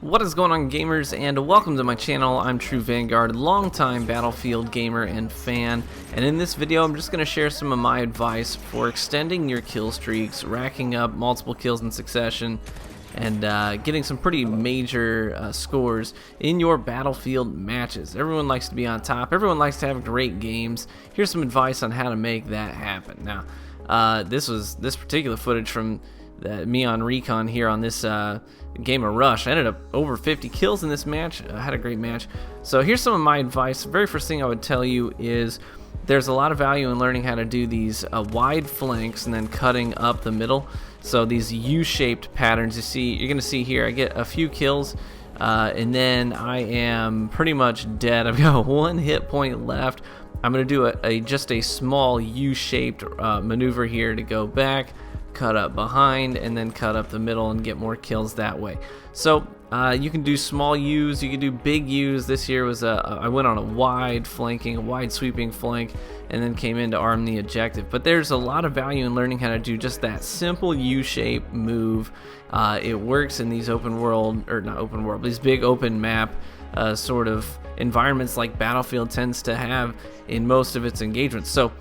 What is going on, gamers, and welcome to my channel. I'm True Vanguard, longtime Battlefield gamer and fan, and in this video I'm just going to share some of my advice for extending your kill streaks, racking up multiple kills in succession, and getting some pretty major scores in your Battlefield matches. Everyone likes to be on top, everyone likes to have great games. Here's some advice on how to make that happen. Now, this particular footage from me on Recon here on this game of Rush. I ended up over 50 kills in this match. I had a great match. So here's some of my advice. The very first thing I would tell you is there's a lot of value in learning how to do these wide flanks and then cutting up the middle. So these U-shaped patterns you're going to see here. I get a few kills and then I am pretty much dead. I've got one hit point left. I'm going to do just a small U-shaped maneuver here to go back, cut up behind, and then cut up the middle and get more kills that way. So you can do small U's, you can do big U's. This here was I went on a wide sweeping flank, and then came in to arm the objective. But there's a lot of value in learning how to do just that simple U-shape move. It works in these these big open map sort of environments like Battlefield tends to have in most of its engagements. So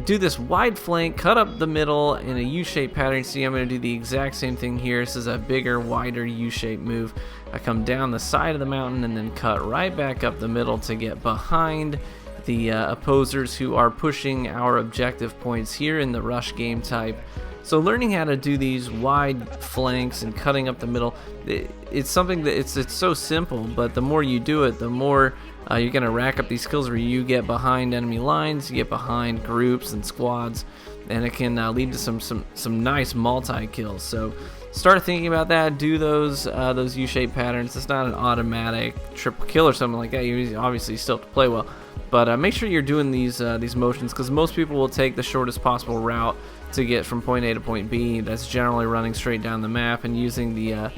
do this wide flank, cut up the middle in a U-shaped pattern. See, I'm going to do the exact same thing here. This is a bigger, wider U-shaped move. I come down the side of the mountain and then cut right back up the middle to get behind the opposers who are pushing our objective points here in the rush game type. So learning how to do these wide flanks and cutting up the middle, it's something that it's so simple, but the more you do it, the more you're going to rack up these kills where you get behind enemy lines, you get behind groups and squads, and it can lead to some nice multi-kills. So start thinking about that. Do those U-shaped patterns. It's not an automatic triple kill or something like that. You obviously still have to play well, but make sure you're doing these motions, because most people will take the shortest possible route to get from point A to point B. That's generally running straight down the map and using the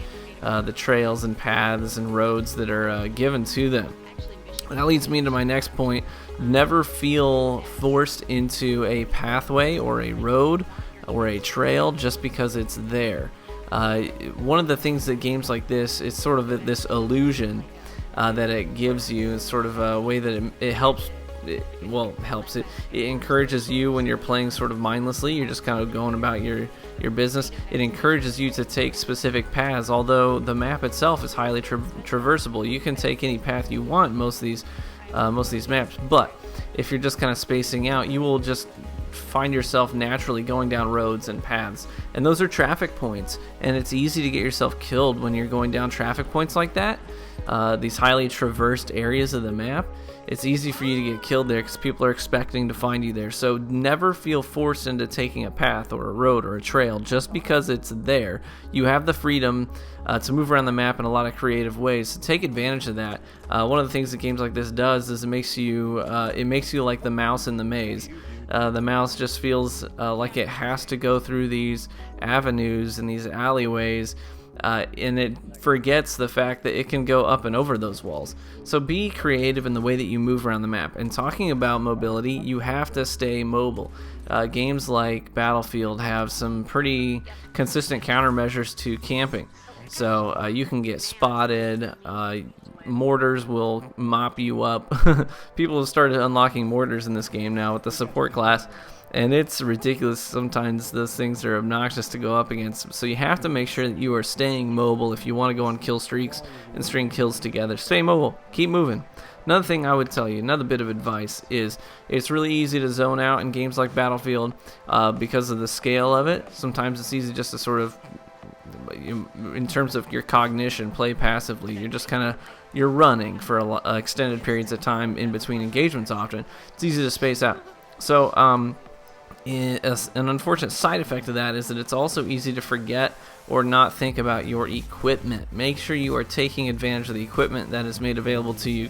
trails and paths and roads that are given to them. That leads me to my next point. Never feel forced into a pathway or a road or a trail just because it's there. One of the things that games like this, it's sort of this illusion that it gives you, is sort of a way that it helps. It encourages you when you're playing sort of mindlessly. You're just kind of going about your business. It encourages you to take specific paths, although the map itself is highly traversable. You can take any path you want most of these maps, but if you're just kind of spacing out, you will just find yourself naturally going down roads and paths, and those are traffic points, and it's easy to get yourself killed when you're going down traffic points like that. These highly traversed areas of the map, it's easy for you to get killed there because people are expecting to find you there. So never feel forced into taking a path or a road or a trail just because it's there. You have the freedom to move around the map in a lot of creative ways, so take advantage of that. One of the things that games like this does is it makes you like the mouse in the maze. The mouse just feels like it has to go through these avenues and these alleyways, and it forgets the fact that it can go up and over those walls. So be creative in the way that you move around the map. And talking about mobility, you have to stay mobile. Games like Battlefield have some pretty consistent countermeasures to camping. So you can get spotted, mortars will mop you up. People have started unlocking mortars in this game now with the support class, and it's ridiculous. Sometimes those things are obnoxious to go up against. So you have to make sure that you are staying mobile if you want to go on kill streaks and string kills together. Stay mobile, keep moving. Another thing I would tell you, another bit of advice, is it's really easy to zone out in games like Battlefield because of the scale of it. Sometimes it's easy just to sort of, in terms of your cognition, play passively. You're just you're running for extended periods of time in between engagements often. It's easy to space out. So an unfortunate side effect of that is that it's also easy to forget or not think about your equipment. Make sure you are taking advantage of the equipment that is made available to you.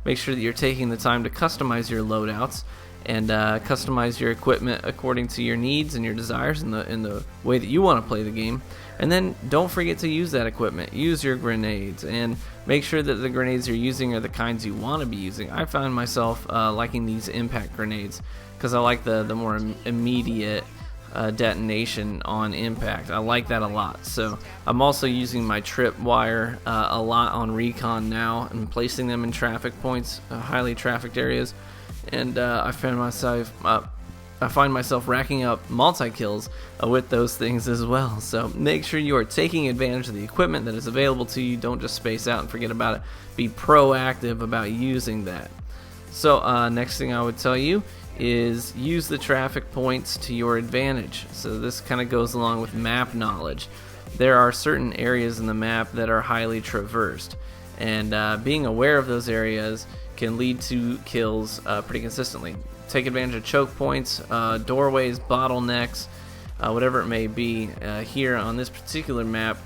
Make sure that you're taking the time to customize your loadouts and customize your equipment according to your needs and your desires in the way that you want to play the game. And then don't forget to use that equipment. Use your grenades, and make sure that the grenades you're using are the kinds you want to be using. I found myself liking these impact grenades because I like the more immediate detonation on impact. I like that a lot. So I'm also using my trip wire a lot on recon now and placing them in traffic points, highly trafficked areas, and I find myself racking up multi-kills with those things as well. So make sure you are taking advantage of the equipment that is available to you. Don't just space out and forget about it. Be proactive about using that. So next thing I would tell you is use the traffic points to your advantage. So this kind of goes along with map knowledge. There are certain areas in the map that are highly traversed, and being aware of those areas can lead to kills pretty consistently. Take advantage of choke points, doorways, bottlenecks, whatever it may be. Here on this particular map,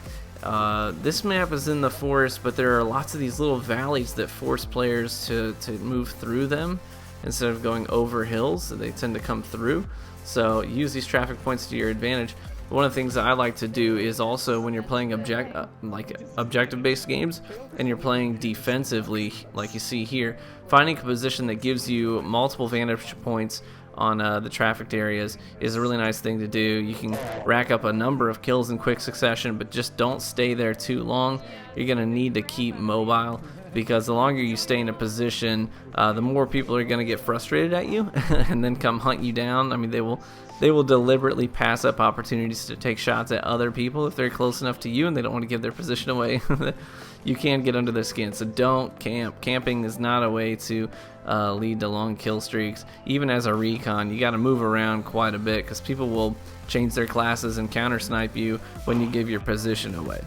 this map is in the forest, but there are lots of these little valleys that force players to move through them instead of going over hills. So they tend to come through. So use these traffic points to your advantage. One of the things that I like to do is also when you're playing objective-based games and you're playing defensively, like you see here, finding a position that gives you multiple vantage points on the trafficked areas is a really nice thing to do. You can rack up a number of kills in quick succession, but just don't stay there too long. You're going to need to keep mobile, because the longer you stay in a position, the more people are going to get frustrated at you and then come hunt you down. I mean, they will deliberately pass up opportunities to take shots at other people if they're close enough to you and they don't want to give their position away. You can get under their skin, so don't camp. Camping is not a way to lead to long kill streaks. Even as a recon, you got to move around quite a bit, because people will change their classes and counter snipe you when you give your position away.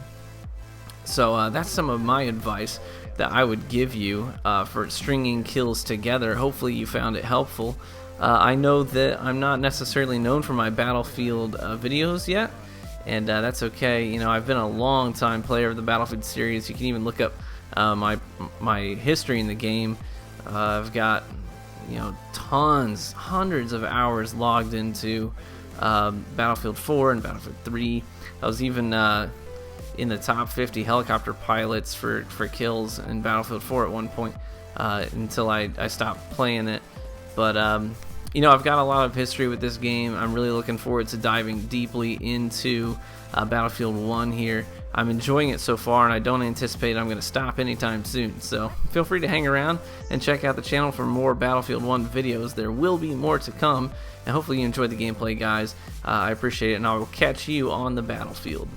So that's some of my advice that I would give you for stringing kills together. Hopefully you found it helpful. I know that I'm not necessarily known for my Battlefield videos yet, and that's okay. You know, I've been a long time player of the Battlefield series. You can even look up my history in the game. I've got, you know, hundreds of hours logged into Battlefield 4 and Battlefield 3. I was even in the top 50 helicopter pilots for kills in Battlefield 4 at one point, until I stopped playing it. But you know, I've got a lot of history with this game. I'm really looking forward to diving deeply into Battlefield 1 here. I'm enjoying it so far, and I don't anticipate I'm going to stop anytime soon. So feel free to hang around and check out the channel for more Battlefield 1 videos. There will be more to come, and hopefully you enjoyed the gameplay, guys. I appreciate it, and I will catch you on the battlefield.